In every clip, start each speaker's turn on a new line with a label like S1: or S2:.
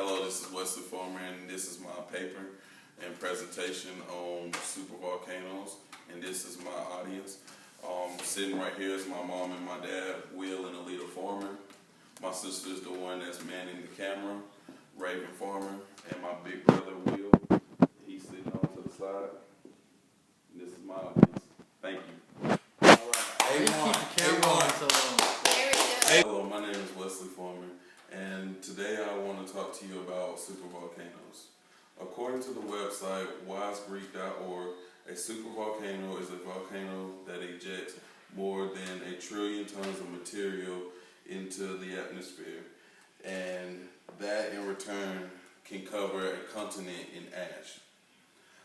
S1: Hello, this is Wesley Farmer, and this is my paper and presentation on supervolcanoes, and this is my audience. Sitting right here is my mom and my dad, Will and Alita Farmer. My sister is the one that's manning the camera, Raven Farmer, and my big brother, Will. He's sitting on to the side. And this is my audience. Thank you. Hello, my name is Wesley Farmer, and today I want to talk to you about supervolcanoes. According to the website wisegreek.org, a supervolcano is a volcano that ejects more than 1 trillion tons of material into the atmosphere, and that in return can cover a continent in ash.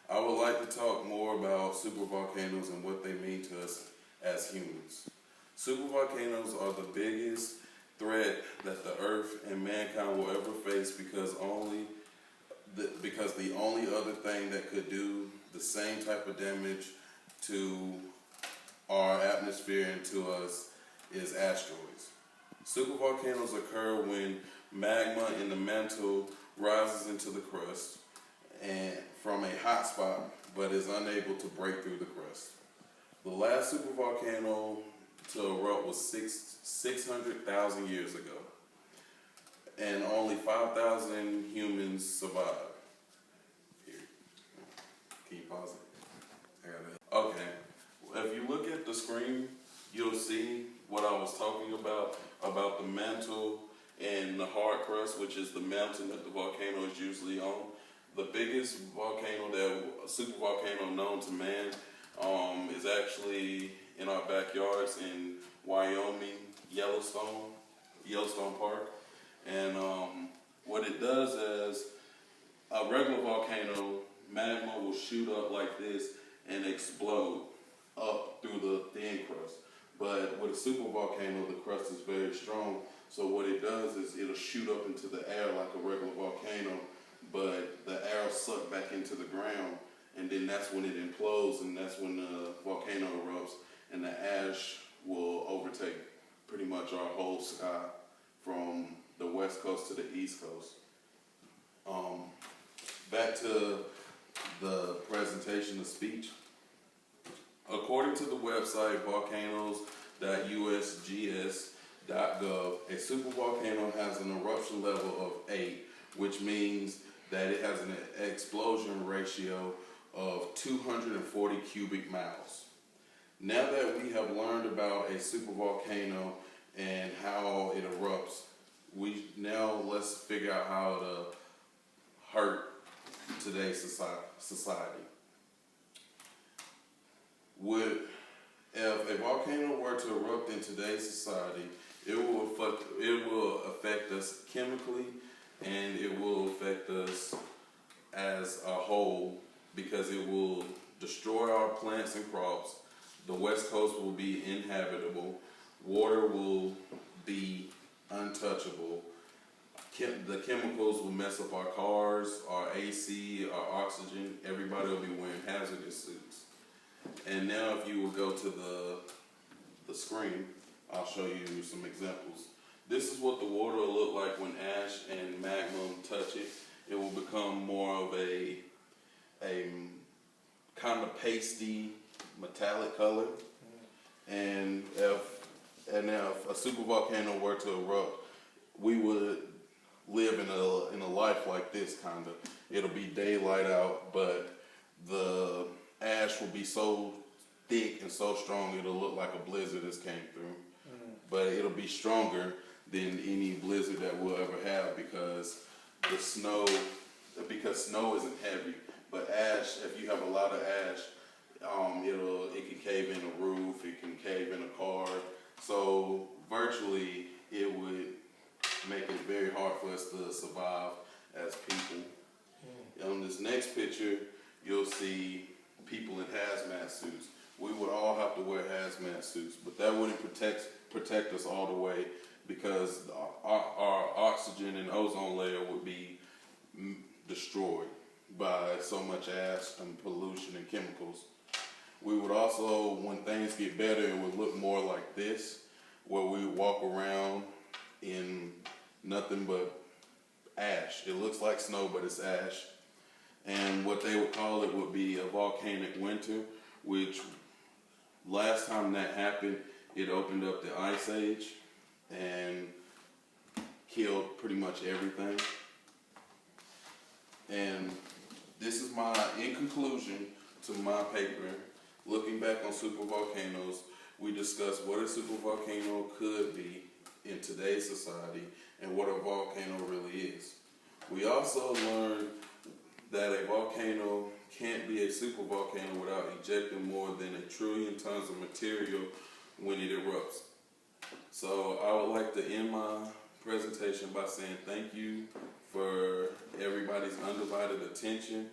S1: I would like to talk more about supervolcanoes and what they mean to us as humans. Supervolcanoes are the biggest threat that the Earth and mankind will ever face because the only other thing that could do the same type of damage to our atmosphere and to us is asteroids. Supervolcanoes occur when magma in the mantle rises into the crust and from a hot spot but is unable to break through the crust. The last supervolcano to erupt was 600,000 years ago, and only 5,000 humans survived. Here. Can you pause it? Okay. If you look at the screen, you'll see what I was talking about the mantle and the hard crust, which is the mountain that the volcano is usually on. The biggest supervolcano known to man is actually in our backyards in Wyoming, Yellowstone Park. And what it does is a regular volcano, magma will shoot up like this and explode up through the thin crust. But with a supervolcano, the crust is very strong. So what it does is it'll shoot up into the air like a regular volcano, but the air will suck back into the ground, and then that's when it implodes, and that's when the volcano erupts, and the ash will overtake pretty much our whole sky from the west coast to the east coast. Back to the presentation, the speech. According to the website volcanoes.usgs.gov, a supervolcano has an eruption level of 8, which means that it has an explosion ratio of 240 cubic miles. Now that we have learned about a supervolcano and how it erupts, let's figure out how to hurt today's society. If a volcano were to erupt in today's society, it will affect us chemically, and it will affect us as a whole because it will destroy our plants and crops. The west coast will be inhabitable. Water will be untouchable. The chemicals will mess up our cars, our AC, our oxygen. Everybody will be wearing hazardous suits. And now if you will go to the screen, I'll show you some examples. This is what the water will look like when ash and magma touch it. It will become more of a kind of pasty, metallic color. And if a supervolcano were to erupt, we would live in a life like this kind of. It'll be daylight out, but the ash will be so thick and so strong it'll look like a blizzard that's came through. But it'll be stronger than any blizzard that we'll ever have because snow isn't heavy. But ash, if you have a lot of ash, it can cave in a roof, it can cave in a car. So virtually it would make it very hard for us to survive as people. On this next picture, you'll see people in hazmat suits. We would all have to wear hazmat suits, but that wouldn't protect us all the way because our oxygen and ozone layer would be destroyed by so much ash and pollution and chemicals. We would also, when things get better, it would look more like this, where we walk around in nothing but ash. It looks like snow, but it's ash. And what they would call it would be a volcanic winter, which last time that happened, it opened up the Ice Age and killed pretty much everything. And this is in conclusion to my paper, looking back on supervolcanoes, we discussed what a supervolcano could be in today's society and what a volcano really is. We also learned that a volcano can't be a supervolcano without ejecting more than 1 trillion tons of material when it erupts. So I would like to end my presentation by saying thank you for everybody's undivided attention,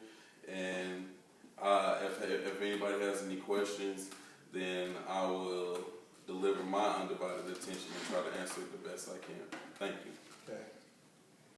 S1: and if anybody has any questions, then I will deliver my undivided attention and try to answer it the best I can. Thank you.